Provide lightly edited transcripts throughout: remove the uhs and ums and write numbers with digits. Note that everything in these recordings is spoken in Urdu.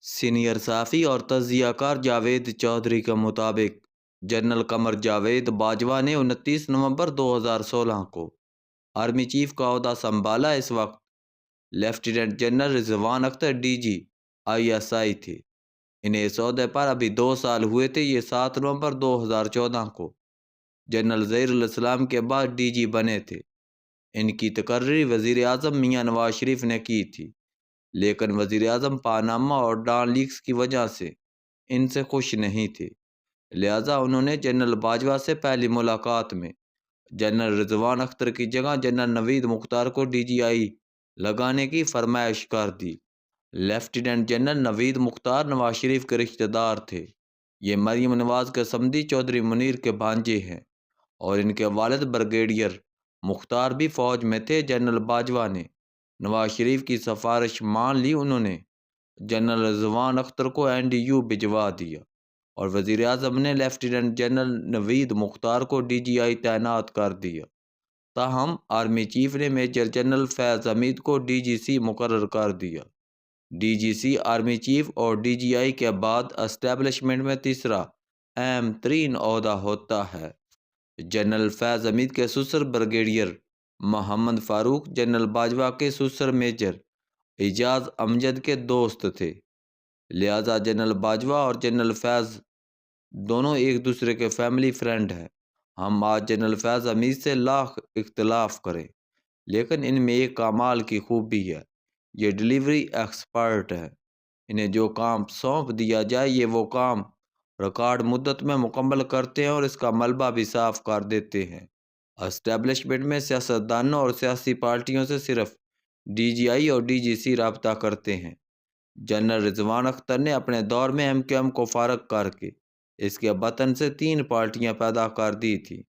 سینئر صحافی اور تجزیہ کار جاوید چودھری کے مطابق جنرل قمر جاوید باجوہ نے 29 نومبر 2016 کو آرمی چیف کا عہدہ سنبھالا۔ اس وقت لیفٹیننٹ جنرل رضوان اختر DG ISI تھے۔ انہیں اس عہدے پر ابھی 2 سال ہوئے تھے۔ یہ 7 نومبر 2014 کو جنرل ظہیر الاسلام کے بعد DG بنے تھے۔ ان کی تقرری وزیر اعظم میاں نواز شریف نے کی تھی، لیکن وزیر اعظم پاناما اور ڈان لیکس کی وجہ سے ان سے خوش نہیں تھے، لہٰذا انہوں نے جنرل باجوہ سے پہلی ملاقات میں جنرل رضوان اختر کی جگہ جنرل نوید مختار کو DGI لگانے کی فرمائش کر دی۔ لیفٹیننٹ جنرل نوید مختار نواز شریف کے رشتہ دار تھے۔ یہ مریم نواز کے سمدی چودھری منیر کے بھانجے ہیں اور ان کے والد بریگیڈیئر مختار بھی فوج میں تھے۔ جنرل باجوہ نے نواز شریف کی سفارش مان لی۔ انہوں نے جنرل رضوان اختر کو NDU بھجوا دیا اور وزیر اعظم نے لیفٹیننٹ جنرل نوید مختار کو DGI تعینات کر دیا۔ تاہم آرمی چیف نے میجر جنرل فیض حمید کو DGC مقرر کر دیا۔ DGC آرمی چیف اور DGI کے بعد اسٹیبلشمنٹ میں تیسرا اہم ترین عہدہ ہوتا ہے۔ جنرل فیض حمید کے سسر بریگیڈیئر محمد فاروق جنرل باجوہ کے سسر میجر اعجاز امجد کے دوست تھے، لہٰذا جنرل باجوہ اور جنرل فیض دونوں ایک دوسرے کے فیملی فرینڈ ہیں۔ ہم آج جنرل فیض حمید سے لاکھ اختلاف کریں، لیکن ان میں ایک کمال کی خوبی ہے، یہ ڈیلیوری ایکسپرٹ ہیں۔ انہیں جو کام سونپ دیا جائے یہ وہ کام ریکارڈ مدت میں مکمل کرتے ہیں اور اس کا ملبہ بھی صاف کر دیتے ہیں۔ اسٹیبلشمنٹ میں سیاستدانوں اور سیاسی پارٹیوں سے صرف DGI اور DGC رابطہ کرتے ہیں۔ جنرل رضوان اختر نے اپنے دور میں MQM کو فارغ کر کے اس کے بطن سے 3 پارٹیاں پیدا کر دی تھی،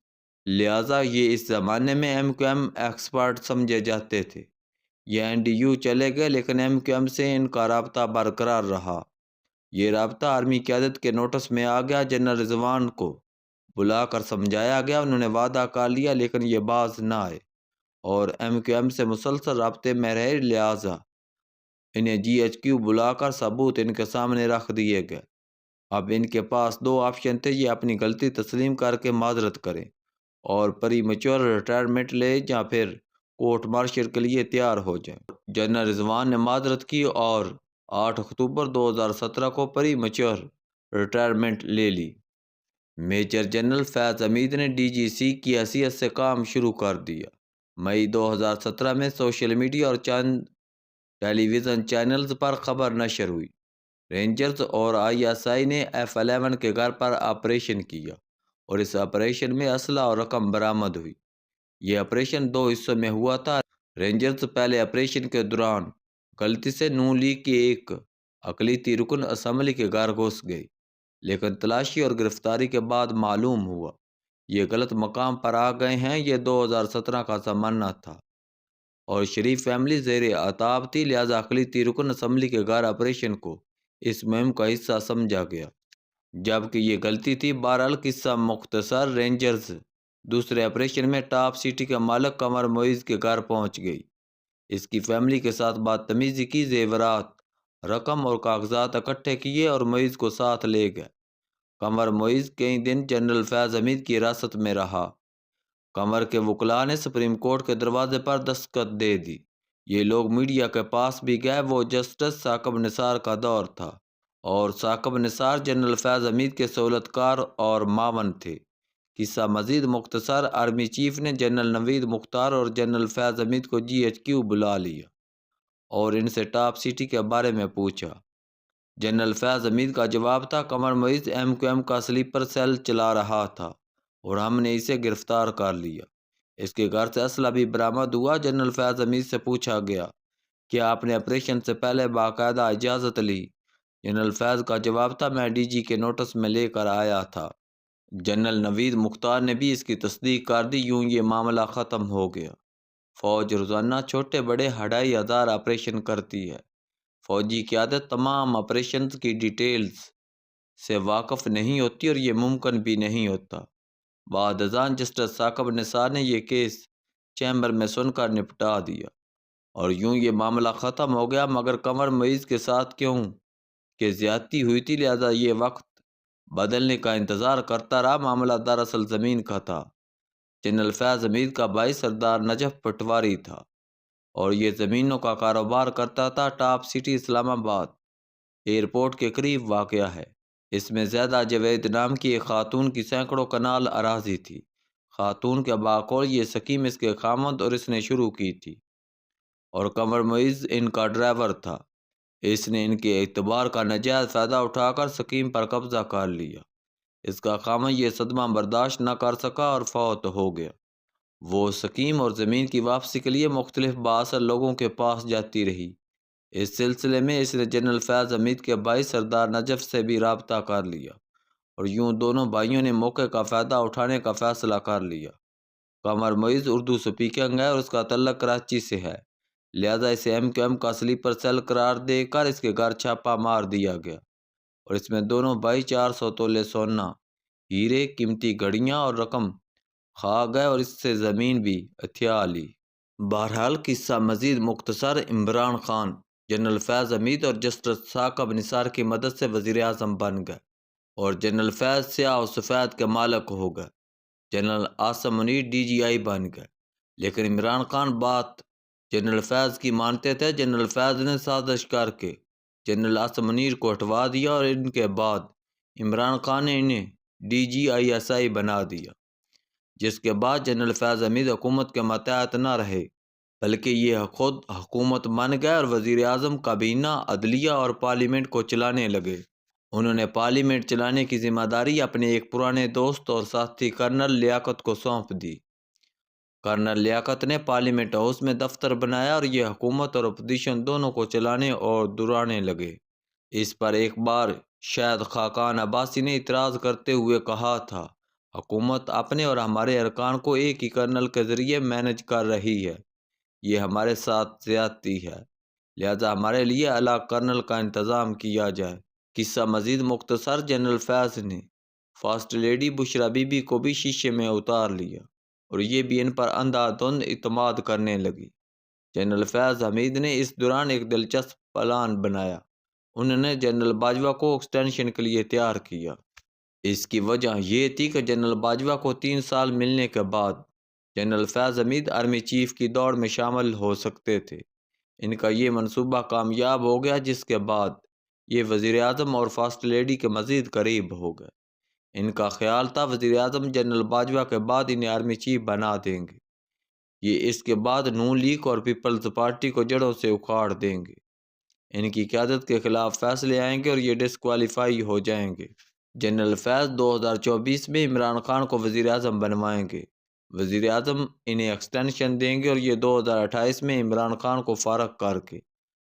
لہٰذا یہ اس زمانے میں MQM ایکسپرٹ سمجھے جاتے تھے۔ یہ NDU چلے گئے لیکن MQM سے ان کا رابطہ برقرار رہا۔ یہ رابطہ آرمی قیادت کے نوٹس میں آ گیا۔ جنرل رضوان کو بلا کر سمجھایا گیا، انہوں نے وعدہ کر لیا لیکن یہ باز نہ آئے اور MQM سے مسلسل رابطے میں رہے، لہٰذا انہیں GHQ بلا کر ثبوت ان کے سامنے رکھ دیے گئے۔ اب ان کے پاس 2 آپشن تھے، یہ اپنی غلطی تسلیم کر کے معذرت کریں اور پری میچور ریٹائرمنٹ لے یا پھر کورٹ مارشل کے لیے تیار ہو جائیں۔ جنرل رضوان نے معذرت کی اور 8 اکتوبر 2017 کو پری میچور ریٹائرمنٹ لے لی۔ میجر جنرل فیض حمید نے DGC کی حیثیت سے کام شروع کر دیا۔ مئی 2017 میں سوشل میڈیا اور چند ٹیلی ویژن چینلز پر خبر نشر ہوئی۔ رینجرز اور ISI نے F11 کے گھر پر آپریشن کیا اور اس آپریشن میں اسلحہ اور رقم برآمد ہوئی۔ یہ آپریشن 2 حصوں میں ہوا تھا۔ رینجرز پہلے آپریشن کے دوران غلطی سے نون لیگ کی ایک اقلیتی رکن اسمبلی کے گھر گھس گئی، لیکن تلاشی اور گرفتاری کے بعد معلوم ہوا یہ غلط مقام پر آ گئے ہیں۔ یہ 2017 کا زمانہ تھا اور شریف فیملی زیر عتاب تھی، لہٰذا اقلیتی رکن اسمبلی کے گھر آپریشن کو اس مہم کا حصہ سمجھا گیا، جبکہ یہ غلطی تھی۔ بہرحال قصہ مختصر، رینجرز دوسرے آپریشن میں ٹاپ سٹی کے مالک قمر معیز کے گھر پہنچ گئی، اس کی فیملی کے ساتھ بدتمیزی کی، زیورات، رقم اور کاغذات اکٹھے کیے اور معیز کو ساتھ لے گئے۔ قمر معیز کئی دن جنرل فیض حمید کی حراست میں رہا۔ قمر کے وکلاء نے سپریم کورٹ کے دروازے پر دستخط دے دی۔ یہ لوگ میڈیا کے پاس بھی گئے۔ وہ جسٹس ثاقب نثار کا دور تھا اور ثاقب نثار جنرل فیض حمید کے سہولت کار اور معاون تھے۔ قصہ مزید مختصر، آرمی چیف نے جنرل نوید مختار اور جنرل فیض حمید کو GHQ بلا لیا اور ان سے ٹاپ سٹی کے بارے میں پوچھا۔ جنرل فیض حمید کا جواب تھا، قمر معیز MQM کا سلیپر سیل چلا رہا تھا اور ہم نے اسے گرفتار کر لیا۔ اس کے گھر سے اسلحہ بھی برآمد ہوا۔ جنرل فیض حمید سے پوچھا گیا کہ آپ نے آپریشن سے پہلے باقاعدہ اجازت لی؟ جنرل فیض کا جواب تھا، میں DG کے نوٹس میں لے کر آیا تھا۔ جنرل نوید مختار نے بھی اس کی تصدیق کر دی۔ یوں یہ معاملہ ختم ہو گیا۔ فوج روزانہ چھوٹے بڑے 2500 آپریشن کرتی ہے۔ فوجی قیادت تمام آپریشنز کی ڈیٹیلز سے واقف نہیں ہوتی اور یہ ممکن بھی نہیں ہوتا۔ بعد ازاں جسٹس ثاقب نثار نے یہ کیس چیمبر میں سن کر نپٹا دیا اور یوں یہ معاملہ ختم ہو گیا۔ مگر قمر معیز کے ساتھ کیوں کہ زیادتی ہوئی تھی، لہذا یہ وقت بدلنے کا انتظار کرتا رہا۔ معاملہ دراصل زمین کا تھا۔ جنرل فیض حمید کا بھائی سردار نجف پٹواری تھا اور یہ زمینوں کا کاروبار کرتا تھا۔ ٹاپ سٹی اسلام آباد ایئرپورٹ کے قریب واقع ہے۔ اس میں زیادہ جاوید نام کی ایک خاتون کی سینکڑوں کنال اراضی تھی۔ خاتون کے باقول یہ سکیم اس کے خامد اور اس نے شروع کی تھی، اور قمر معیز ان کا ڈرائیور تھا۔ اس نے ان کے اعتبار کا ناجائز فائدہ اٹھا کر سکیم پر قبضہ کر لیا۔ اس کا خامد یہ صدمہ برداشت نہ کر سکا اور فوت ہو گیا۔ وہ سکیم اور زمین کی واپسی کے لیے مختلف بااثر لوگوں کے پاس جاتی رہی۔ اس سلسلے میں اس نے جنرل فیض حمید کے بھائی سردار نجف سے بھی رابطہ کر لیا، اور یوں دونوں بھائیوں نے موقع کا فائدہ اٹھانے کا فیصلہ کر لیا۔ قمر معیز اردو سپیکنگ ہے اور اس کا تعلق کراچی سے ہے، لہذا اسے MQM کا سلیپر سیل قرار دے کر اس کے گھر چھاپہ مار دیا گیا، اور اس میں دونوں بھائی 400 تولے سونا، ہیرے، قیمتی گھڑیاں اور رقم کھا گئے اور اس سے زمین بھی ہتھیا لی۔ بہرحال قصہ مزید مختصر۔ عمران خان جنرل فیض حمید اور جسٹس ثاقب نثار کی مدد سے وزیر اعظم بن گئے، اور جنرل فیض سیاہ و سفید کے مالک ہو گئے۔ جنرل عاصم منیر DGI بن گئے، لیکن عمران خان بات جنرل فیض کی مانتے تھے۔ جنرل فیض نے سازش کر کے جنرل عاصم منیر کو ہٹوا دیا، اور ان کے بعد عمران خان نے انہیں DGI بنا دیا، جس کے بعد جنرل فیض حمید حکومت کے ماتحت نہ رہے، بلکہ یہ خود حکومت بن گئے اور وزیر اعظم، کابینہ، عدلیہ اور پارلیمنٹ کو چلانے لگے۔ انہوں نے پارلیمنٹ چلانے کی ذمہ داری اپنے ایک پرانے دوست اور ساتھی کرنل لیاقت کو سونپ دی۔ کرنل لیاقت نے پارلیمنٹ ہاؤس میں دفتر بنایا اور یہ حکومت اور اپوزیشن دونوں کو چلانے اور درانے لگے۔ اس پر ایک بار شاہد خاقان عباسی نے اعتراض کرتے ہوئے کہا تھا، حکومت اپنے اور ہمارے ارکان کو ایک ہی کرنل کے ذریعے مینج کر رہی ہے، یہ ہمارے ساتھ زیادتی ہے، لہذا ہمارے لیے الگ کرنل کا انتظام کیا جائے۔ قصہ مزید مختصر۔ جنرل فیض نے first lady Bushra be be کو بھی شیشے میں اتار لیا، اور یہ بھی ان پر اندھا دھند اعتماد کرنے لگی۔ جنرل فیض حمید نے اس دوران ایک دلچسپ پلان بنایا۔ انہوں نے جنرل باجوہ کو ایکسٹینشن کے لیے تیار کیا۔ اس کی وجہ یہ تھی کہ جنرل باجوہ کو 3 سال ملنے کے بعد جنرل فیض حمید آرمی چیف کی دوڑ میں شامل ہو سکتے تھے۔ ان کا یہ منصوبہ کامیاب ہو گیا، جس کے بعد یہ وزیر اعظم اور فرسٹ لیڈی کے مزید قریب ہو گئے۔ ان کا خیال تھا وزیر اعظم جنرل باجوہ کے بعد انہیں آرمی چیف بنا دیں گے۔ یہ اس کے بعد نون لیگ اور پیپلز پارٹی کو جڑوں سے اکھاڑ دیں گے، ان کی قیادت کے خلاف فیصلے آئیں گے اور یہ ڈسکوالیفائی ہو جائیں گے۔ جنرل فیض 2024 میں عمران خان کو وزیر اعظم بنوائیں گے۔ وزیر اعظم انہیں ایکسٹینشن دیں گے اور یہ 2028 میں عمران خان کو فارغ کر کے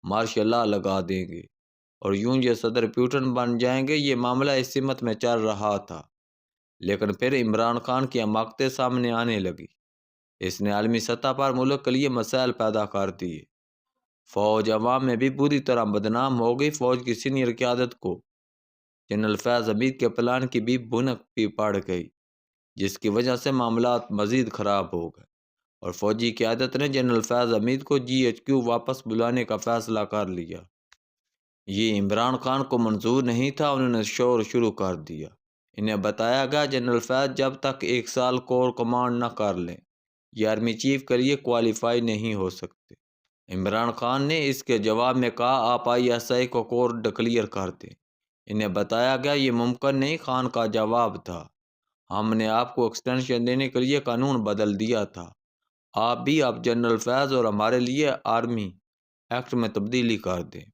مارشل لاء لگا دیں گے، اور یوں یہ صدر پیوٹن بن جائیں گے۔ یہ معاملہ اس سمت میں چل رہا تھا، لیکن پھر عمران خان کی حماقتیں سامنے آنے لگی۔ اس نے عالمی سطح پر ملک کے لیے مسائل پیدا کر دیے۔ فوج عوام میں بھی بری طرح بدنام ہو گئی۔ فوج کی سینئر قیادت کو جنرل فیض حمید کے پلان کی بھی بھنک بھی پڑ گئی، جس کی وجہ سے معاملات مزید خراب ہو گئے، اور فوجی قیادت نے جنرل فیض حمید کو GHQ واپس بلانے کا فیصلہ کر لیا۔ یہ عمران خان کو منظور نہیں تھا۔ انہوں نے شور شروع کر دیا۔ انہیں بتایا گیا جنرل فیض جب تک 1 سال کور کمانڈ نہ کر لیں، یہ آرمی چیف کے لیے کوالیفائی نہیں ہو سکتے۔ عمران خان نے اس کے جواب میں کہا، آپ ISI کو کور ڈکلیئر کر دیں۔ انہیں بتایا گیا یہ ممکن نہیں۔ خان کا جواب تھا، ہم نے آپ کو ایکسٹینشن دینے کے لیے قانون بدل دیا تھا، آپ بھی اب جنرل فیض اور ہمارے لیے آرمی ایکٹ میں تبدیلی کر دیں۔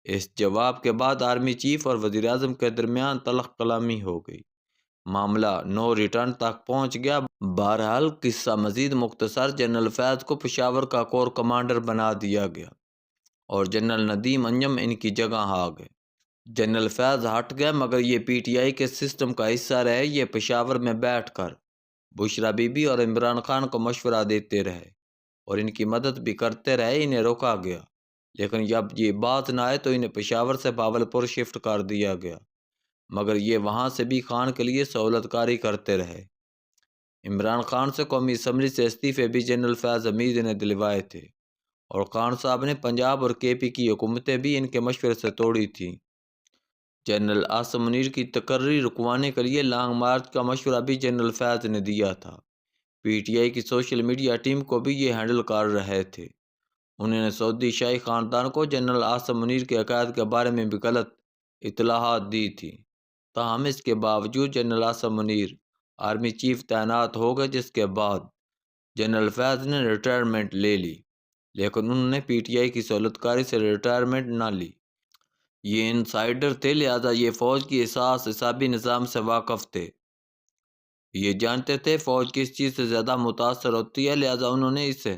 اس جواب کے بعد آرمی چیف اور وزیر اعظم کے درمیان تلخ کلامی ہو گئی۔ معاملہ نو ریٹرن تک پہنچ گیا۔ بہرحال قصہ مزید مختصر۔ جنرل فیض کو پشاور کا کور کمانڈر بنا دیا گیا، اور جنرل ندیم انجم ان کی جگہ آ گئے۔ جنرل فیض ہٹ گئے، مگر یہ PTI کے سسٹم کا حصہ رہے۔ یہ پشاور میں بیٹھ کر بشرا بی بی اور عمران خان کو مشورہ دیتے رہے اور ان کی مدد بھی کرتے رہے۔ انہیں روکا گیا، لیکن جب یہ بات نہ آئے تو انہیں پشاور سے بہاولپور شفٹ کر دیا گیا، مگر یہ وہاں سے بھی خان کے لیے سہولت کاری کرتے رہے۔ عمران خان سے قومی اسمبلی سے استعفے بھی جنرل فیض حمید نے دلوائے تھے، اور خان صاحب نے پنجاب اور KP کی حکومتیں بھی ان کے مشورے سے توڑی تھیں۔ جنرل عاصم منیر کی تقرری رکوانے کے لیے لانگ مارچ کا مشورہ بھی جنرل فیاض نے دیا تھا۔ پی ٹی آئی کی سوشل میڈیا ٹیم کو بھی یہ ہینڈل کر رہے تھے۔ انہوں نے سعودی شاہی خاندان کو جنرل عاصم منیر کے عقائد کے بارے میں بھی غلط اطلاعات دی تھی۔ تاہم اس کے باوجود general Asim Munir army chief تعینات ہو گئے، جس کے بعد جنرل فیاض نے ریٹائرمنٹ لے لی، لیکن انہوں نے پی ٹی آئی کی سہولت کاری سے ریٹائرمنٹ نہ لی۔ یہ انسائیڈر تھے، لہذا یہ فوج کی اعصابی نظام سے واقف تھے۔ یہ جانتے تھے فوج کس چیز سے زیادہ متاثر ہوتی ہے، لہذا انہوں نے اسے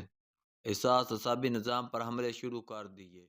اعصابی نظام پر حملے شروع کر دیے۔